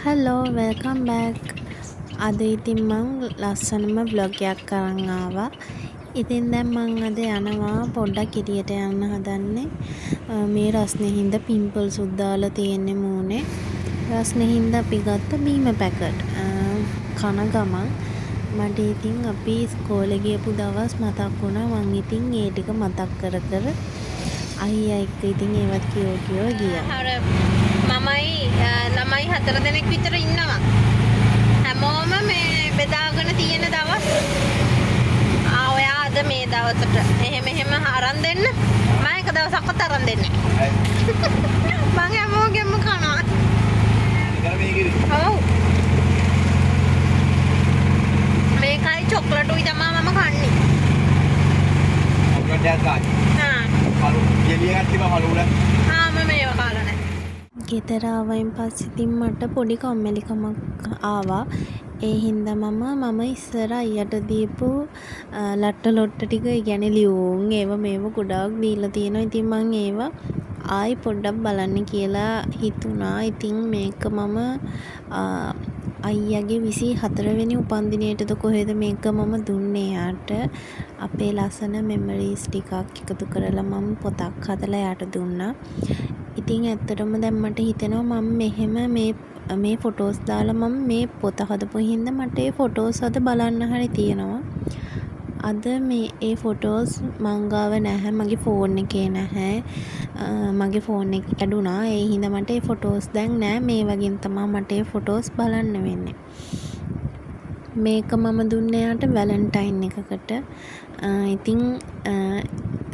Hello welcome back. අද ඉතින් මං ලස්සනම බ්ලොග් එකක් අරන් ආවා. ඉතින් දැන් මං අද යනවා පොඩ්ඩක් එළියට යන්න හදන්නේ. මේ රස්නේ හින්දා පිම්පල්ස් උද්දාලා තියෙන්නේ මූණේ. රස්නේ හින්දා අපි ගත්ත බීම පැකට්. කන ගමන් මට ඉතින් අපි ඉස්කෝලේ ගියපු දවස් මතක් වුණා. මං ඉතින් ඒ ටික මතක් කර කර අයියා එක්ක ඉතින් ඒවත් කියෝ ගියා. මමයි ළමයි 4 දෙනෙක් විතර ඉන්නවා. හැමෝම මේ බෙදාගෙන තියෙන දවස්. ඔයා අද මේ දවසට එහෙම අරන් දෙන්න. මම එක දවසක්වත් අරන් දෙන්නේ නැහැ. මම හැමෝගෙම කනවා. ඔව්. මේකයි චොක්ලට් උයි තමයි මම කන්නේ. චොක්ලට් එකක් ගන්න. කලු ජෙලි එකක් තිබ්බා කලු උඩ. මම මේව කාලා නැහැ. ගෙදර ආවයින් පස්සේ ඉතින් මට පොඩි කම්මැලිකමක් ආවා. ඒ හින්දා මම ඉස්සර අයියට දීපු ලට්ට ලොට්ට ටික, ඒ කියන්නේ ලියුම් ඒව මේව ගොඩාක් දීලා තියෙනවා. ඉතින් මං ඒව ආයි පොඩ්ඩක් බලන්න කියලා හිතුණා. ඉතින් මේක මම අයියාගේ 24 වෙනි උපන්දිනයටද කොහෙද මේක මම දුන්නේ යාට. අපේ ලස්සන මෙමරීස් ටිකක් එකතු කරලා මම පොතක් හදලා යාට දුන්නා. ඉතින් ඇත්තටම දැන් මට හිතෙනවා මම මෙහෙම මේ ෆොටෝස් දාලා මම මේ පොත හදපු හින්දා මට ඒ ෆොටෝස් අද බලන්න හරි තියෙනවා. අද මේ ඒ ෆොටෝස් මං ගාව නැහැ, මගේ ෆෝන් එකේ නැහැ. මගේ ෆෝන් එක කැඩුනා. ඒ හින්දා මට ඒ ෆොටෝස් දැන් නැහැ. මේ වගේම තමයි මට ඒ ෆොටෝස් බලන්න වෙන්නේ. මේක මම දුන්නේ යාට වැලන්ටයින් එකකට. ඉතින්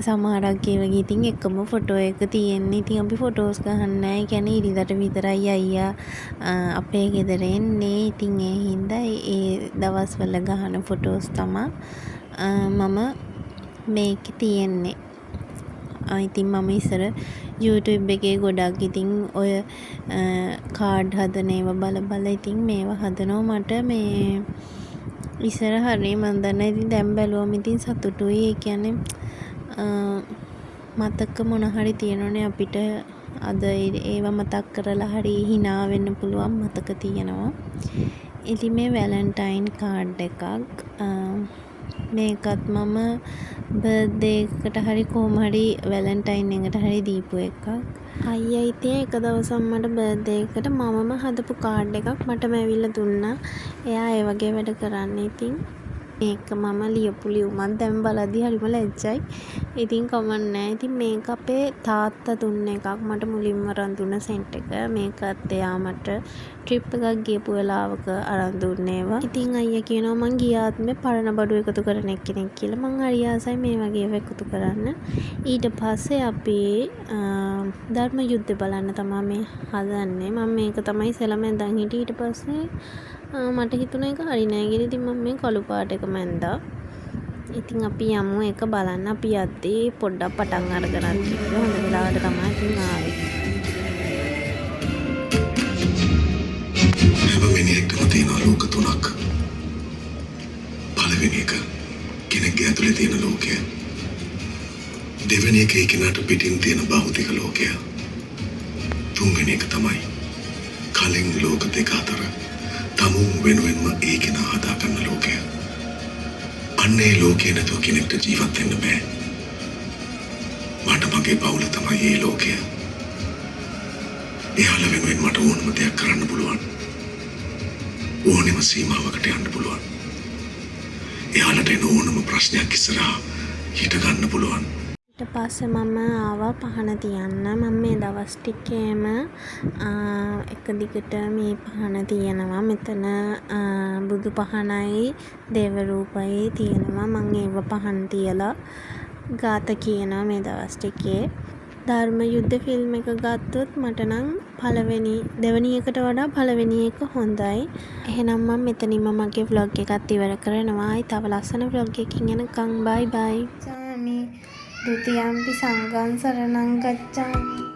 සමහරක් ඒ වගේ ඉතින් එකම ෆොටෝ එක තියෙන්නේ. ඉතින් අපි ෆොටෝස් ගහන්නේ නැහැ. ඒ කියන්නේ ඉරිදට විතරයි අයියා අපේ ගෙදර එන්නේ. ඉතින් ඒ හින්දා ඒ දවස්වල ගහන ෆොටෝස් තමයි මම මේකේ තියෙන්නේ. ඉතින් මම ඉස්සර YouTube එකේ ගොඩක් ඉතින් ඔය කාඩ් හදන ඒවා බල ඉතින් මේවා හදනවා. මට මේ ඉස්සර හරිය මන් දන්නා. ඉතින් දැන් බැලුවම ඉතින් සතුටුයි. ඒ කියන්නේ මතක මොන හරි තියෙනවනේ අපිට අද ඒවා මතක් කරලා හරි hina වෙන්න පුළුවන් මතක තියෙනවා. ඉතින් මේ වැලන්ටයින් කාඩ් එකක් මේකත් මම බර්ත්ඩේ එකට හරි කොහොම හරි වැලන්ටයින් එකට හරි දීපු එකක්. අයියා ඉතින් එක දවසක් මට බර්ත්ඩේ එකට මමම හදපු කාඩ් එකක් මටම ඇවිල්ලා දුන්නා. එයා ඒ වගේ වැඩ කරන්නේ. ඉතින් මේක මම ලියපු ලියුමක් දැන් බලද්දි හරිම ලැජ්ජයි. ඉතින් කමක් නැහැ. ඉතින් මේක අපේ තාත්තා දුන්න එකක්. මට මුලින්ම අරන් දුන්න සෙන්ට් එක. මේකත් එයා මට ට්‍රිප් එකක් ගියපු වෙලාවක අරන් දුන්නේ ඒවා. ඉතින් අයියා කියනවා මං ගියාත්මේ පරණ බඩු එකතු කරන කෙනෙක් කියලා. මං හරි ආසයි මේ වගේ ඒවා එකතු කරන්න. ඊට පස්සේ අපි ධර්ම යුද්ධ බලන්න තමයි මේ හදන්නේ. මම මේක තමයි ඉස්සෙල්ලාම දැන් හිටියේ. ඊට පස්සේ මට හිතුණා ඒක හරි නෑ කියලා. ඉතින් මම මේ කළු පාට එක මැන්දා. ඉතින් අපි යමු ඒක බලන්න. අපි යද්දී පොඩ්ඩක් පටන් අරගෙන තිබ්බා. හොඳ වෙලාවට තමයි ඉතින් ආවේ. හැම මිනිහෙක්ටම තියෙන ලෝක තුනක්. පළවෙනි එක කෙනෙක්ගේ ඇතුලේ තියෙන ලෝකය. දෙවෙනි එක ඒ කෙනාට පිටින් තියෙන භෞතික ලෝකය. තුන්වෙනි එක තමයි කලින් ලෝක දෙක අතර තමුන් වෙනුවෙන්ම ඒ කෙනා හදාගන්න ලෝකය. අන්න ඒ ලෝකේ නැතුව කෙනෙක්ට ජීවත් වෙන්න බෑ. මට මගේ පවුල තමයි ඒ ලෝකය. එයාලා වෙනුවෙන් මට ඕනම දෙයක් කරන්න පුළුවන්. ඕනෙම සීමාවකට යන්න පුළුවන්. එයාලට එන ඕනම ප්‍රශ්නයක් ඉස්සරහා හිට ගන්න පුළුවන්. ඊට පස්සේ මම ආවා පහන තියන්න. මම මේ දවස් ටිකේම එක දිගට මේ පහන තියනවා. මෙතන බුදු පහනයි දේව රූපයි තියෙනවා. මම ඒව පහන් තියලා ගාත කියනවා මේ දවස් ටිකේ. ධර්ම යුද්ධ ෆිල්ම් එක ගත්තොත් මට නම් දෙවෙනි එකට වඩා පළවෙනි එක හොඳයි. එහෙනම් මම මෙතනින්ම මගේ vlog එකත් ඉවර කරනවා. තව ලස්සන vlog එකකින් එනකම් bye bye. ဒုတိယံ පි සංඝං සරණං ගච්ඡාමි